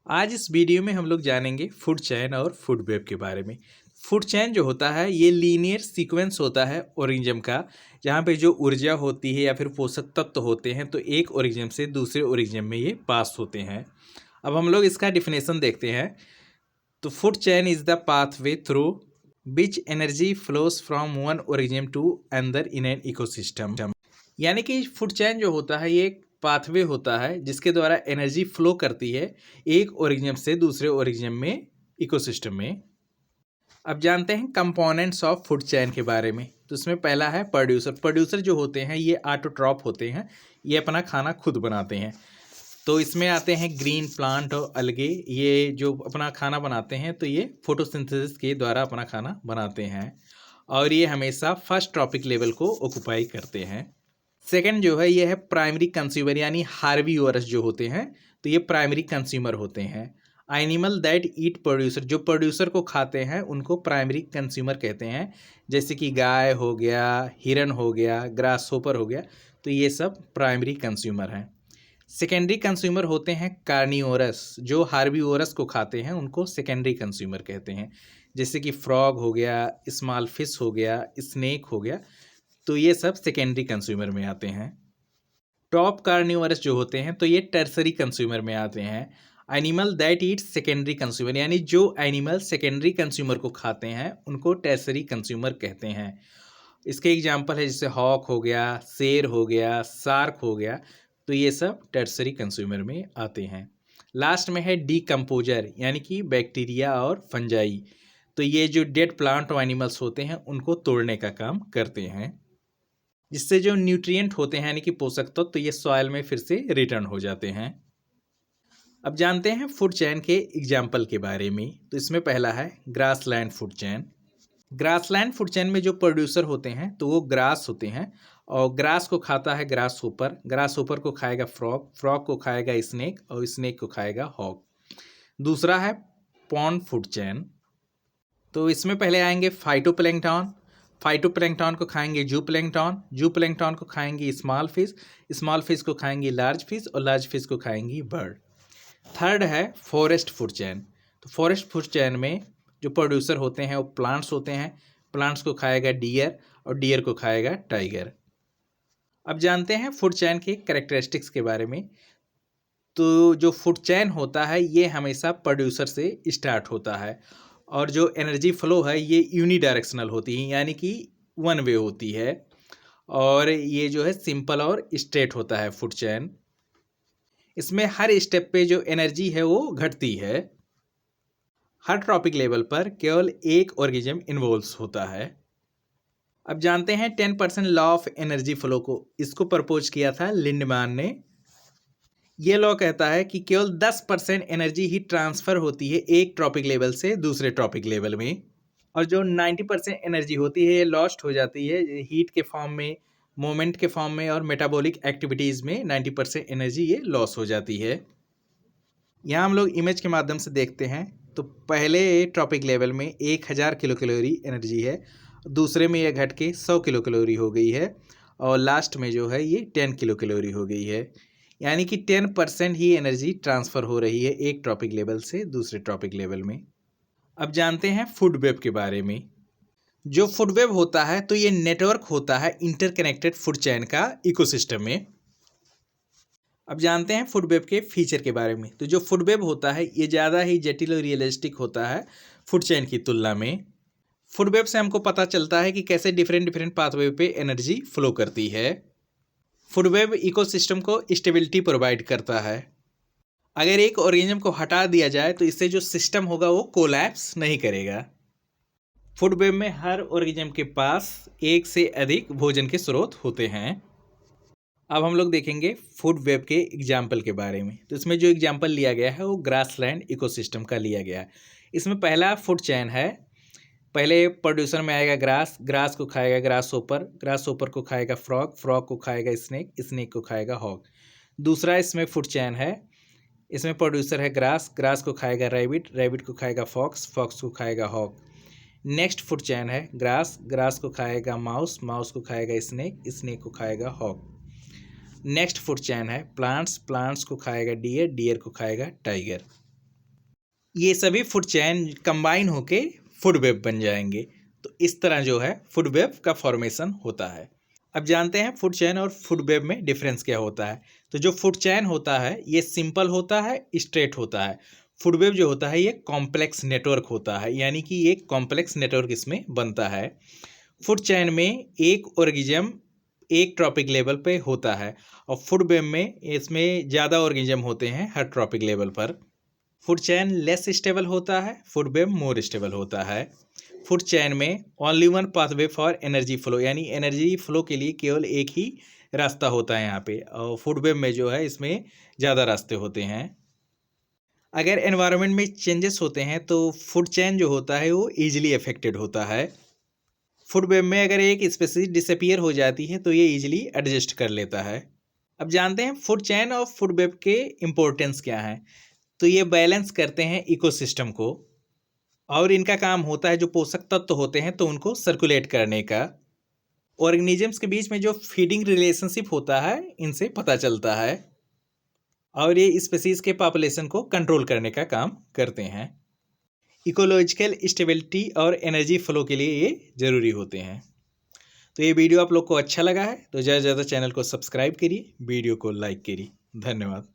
आज इस वीडियो में हम लोग जानेंगे फूड चेन और फूड वेब के बारे में। फूड चेन जो होता है ये लीनियर सीक्वेंस होता है ऑर्गेनिज्म का, जहाँ पे जो ऊर्जा होती है या फिर पोषक तत्व होते हैं तो एक ऑर्गेनिज्म से दूसरे ऑर्गेनिज्म में ये पास होते हैं। अब हम लोग इसका डिफिनेशन देखते हैं। तो food chain is the pathway through which energy flows from one organism to another in an ecosystem. यानी कि फूड चेन जो होता है ये एक पाथवे होता है जिसके द्वारा एनर्जी फ्लो करती है एक ऑर्गेनिज्म से दूसरे ऑर्गेनिज्म में, इकोसिस्टम में। अब जानते हैं कंपोनेंट्स ऑफ फूड चेन के बारे में। तो इसमें पहला है प्रोड्यूसर। प्रोड्यूसर जो होते हैं ये ऑटोट्रॉप होते हैं, ये अपना खाना खुद बनाते हैं। तो इसमें आते हैं ग्रीन प्लांट और अलगे, ये जो अपना खाना बनाते हैं तो ये फोटोसिंथेसिस के द्वारा अपना खाना बनाते हैं और ये हमेशा फर्स्ट ट्रॉपिक लेवल को ऑक्यूपाई करते हैं। सेकंड जो है ये है प्राइमरी कंज्यूमर, यानी हार्बीवोरस जो होते हैं तो ये प्राइमरी कंज्यूमर होते हैं। एनिमल दैट ईट प्रोड्यूसर, जो प्रोड्यूसर को खाते हैं उनको प्राइमरी कंज्यूमर कहते हैं। जैसे कि गाय हो गया, हिरन हो गया, ग्रास होपर हो गया, तो ये सब प्राइमरी कंज्यूमर हैं। सेकेंडरी कंज्यूमर होते हैं कार्निवोरस, जो हार्बीवोरस को खाते हैं उनको सेकेंडरी कंज्यूमर कहते हैं। जैसे कि फ्रॉग हो गया, स्मॉल फिश हो गया, स्नेक हो गया, तो ये सब सेकेंडरी कंज्यूमर में आते हैं। टॉप कार्निवोरस जो होते हैं तो ये टर्सरी कंज्यूमर में आते हैं। Animal that eat secondary consumer, यानी जो एनिमल सेकेंडरी कंज्यूमर को खाते हैं उनको टर्सरी कंज्यूमर कहते हैं। इसके एग्जांपल है जैसे हॉक हो गया, शेर हो गया, शार्क हो गया, तो ये सब टर्सरी कंज्यूमर में आते हैं। लास्ट में है डीकम्पोजर, यानी कि बैक्टीरिया और फंजाई, तो ये जो डेड प्लांट और एनिमल्स होते हैं उनको तोड़ने का काम करते हैं, जिससे जो न्यूट्रिएंट होते हैं यानी कि पोषक तत्व तो ये सॉइल में फिर से रिटर्न हो जाते हैं। अब जानते हैं फूड चेन के एग्जाम्पल के बारे में। तो इसमें पहला है grassland food chain. Grassland food chain में जो प्रोड्यूसर होते हैं तो वो ग्रास होते हैं और ग्रास को खाता है ग्रास होपर, ग्रास होपर को खाएगा फ्रॉग, फ्रॉग को खाएगा स्नेक और स्नेक को खाएगा हॉक। दूसरा है पॉन्ड फूड चेन। तो इसमें पहले आएंगे फाइटोप्लैंक्टन, फाइटोप्लैंक्टन को खाएंगे जूप्लैंक्टन, जूप्लैंक्टन को खाएंगे स्मॉल फिश, स्मॉल फिश को खाएंगे लार्ज फिश और लार्ज फिश को खाएंगी बर्ड। थर्ड है फॉरेस्ट फूड चेन। तो फॉरेस्ट फूड चेन में जो प्रोड्यूसर होते हैं वो प्लांट्स होते हैं, प्लांट्स को खाएगा डियर और डियर को खाएगा टाइगर। अब जानते हैं फूड चेन के कैरेक्टरिस्टिक्स के बारे में। तो जो फूड चेन होता है ये हमेशा प्रोड्यूसर से स्टार्ट होता है और जो एनर्जी फ्लो है ये यूनिडायरेक्शनल होती है, यानी कि वन वे होती है और ये जो है सिंपल और स्ट्रेट होता है फूड चेन। इसमें हर स्टेप पे जो एनर्जी है वो घटती है। हर ट्रॉपिक लेवल पर केवल एक ऑर्गेनिज्म इन्वॉल्व होता है। अब जानते हैं 10% लॉ ऑफ एनर्जी फ्लो को, इसको प्रपोज किया था लिंडमैन ने। ये लॉ कहता है कि केवल 10% एनर्जी ही ट्रांसफ़र होती है एक ट्रॉपिक लेवल से दूसरे ट्रॉपिक लेवल में और जो 90% एनर्जी होती है ये लॉस्ट हो जाती है हीट के फॉर्म में, मोमेंट के फॉर्म में और मेटाबॉलिक एक्टिविटीज़ में 90% एनर्जी ये लॉस हो जाती है। यहाँ हम लोग इमेज के माध्यम से देखते हैं। तो पहले ट्रॉपिक लेवल में 1000 किलो कैलोरी एनर्जी है, दूसरे में यह घट के 100 किलो कैलोरी हो गई है और लास्ट में जो है ये 10 किलो कैलोरी हो गई है। यानी कि 10% ही एनर्जी ट्रांसफ़र हो रही है एक ट्रॉपिक लेवल से दूसरे ट्रॉपिक लेवल में। अब जानते हैं फूड वेब के बारे में। जो फूड वेब होता है तो ये नेटवर्क होता है इंटरकनेक्टेड फूड चेन का इकोसिस्टम में। अब जानते हैं फूड वेब के फीचर के बारे में। तो जो फूड वेब होता है ये ज़्यादा ही जटिल और रियलिस्टिक होता है फूड चेन की तुलना में। फूड वेब से हमको पता चलता है कि कैसे डिफरेंट पाथवे पे एनर्जी फ्लो करती है। फूड वेब इकोसिस्टम को स्टेबिलिटी प्रोवाइड करता है। अगर एक ऑर्गेनिज्म को हटा दिया जाए तो इससे जो सिस्टम होगा वो कोलैप्स नहीं करेगा। फूड वेब में हर ऑर्गेनिज्म के पास एक से अधिक भोजन के स्रोत होते हैं। अब हम लोग देखेंगे फूड वेब के एग्जाम्पल के बारे में। तो इसमें जो एग्जाम्पल लिया गया है वो ग्रासलैंड इकोसिस्टम का लिया गया है। इसमें पहला फूड चेन है, पहले प्रोड्यूसर में आएगा ग्रास, ग्रास को खाएगा ग्रास होपर को खाएगा फ्रॉग, फ्रॉग को खाएगा स्नेक, स्नेक को खाएगा हॉग। दूसरा इसमें फूड चेन है, इसमें प्रोड्यूसर है ग्रास, ग्रास को खाएगा रैबिट, रैबिट को खाएगा फॉक्स, फॉक्स को खाएगा हॉग। नेक्स्ट फूड चेन है ग्रास, ग्रास को खाएगा माउस, माउस को खाएगा स्नेक, स्नेक को खाएगा हॉग। नेक्स्ट फूड चेन है प्लांट्स, प्लांट्स को खाएगा डियर, डियर को खाएगा टाइगर। ये सभी फूड चेन कंबाइन होके फूड वेब बन जाएंगे। तो इस तरह जो है फूड वेब का फॉर्मेशन होता है। अब जानते हैं फूड चेन और फूड वेब में डिफरेंस क्या होता है। तो जो फूड चेन होता है ये सिंपल होता है, स्ट्रेट होता है। फूड वेब जो होता है ये कॉम्प्लेक्स नेटवर्क होता है, यानी कि ये कॉम्प्लेक्स नेटवर्क इसमें बनता है। फूड चेन में एक ऑर्गेनिज्म एक ट्रॉपिक लेवल पे होता है और फूड वेब में इसमें ज़्यादा ऑर्गेनिज्म होते हैं हर ट्रॉपिक लेवल पर। फूड चेन लेस स्टेबल होता है, फूड वेब मोर स्टेबल होता है। फूड चेन में only one pathway for energy flow, यानी एनर्जी फ्लो के लिए केवल एक ही रास्ता होता है यहाँ पे, और फूड वेब में जो है इसमें ज़्यादा रास्ते होते हैं। अगर एनवायरनमेंट में चेंजेस होते हैं तो फूड चेन जो होता है वो ईजिली अफेक्टेड होता है। फूड वेब में अगर एक स्पीसीज डिसअपीयर हो जाती है तो ये ईजिली एडजस्ट कर लेता है। अब जानते हैं फूड चेन और फूड वेब के इम्पोर्टेंस क्या है। तो ये बैलेंस करते हैं इकोसिस्टम को, और इनका काम होता है जो पोषक तत्व होते हैं तो उनको सर्कुलेट करने का। ऑर्गेनिजम्स के बीच में जो फीडिंग रिलेशनशिप होता है इनसे पता चलता है, और ये स्पीसीज के पॉपुलेशन को कंट्रोल करने का काम करते हैं। इकोलॉजिकल स्टेबिलिटी और एनर्जी फ्लो के लिए ये ज़रूरी होते हैं। तो ये वीडियो आप लोग को अच्छा लगा है तो ज़्यादा से ज़्यादा चैनल को सब्सक्राइब करिए, वीडियो को लाइक करिए। धन्यवाद।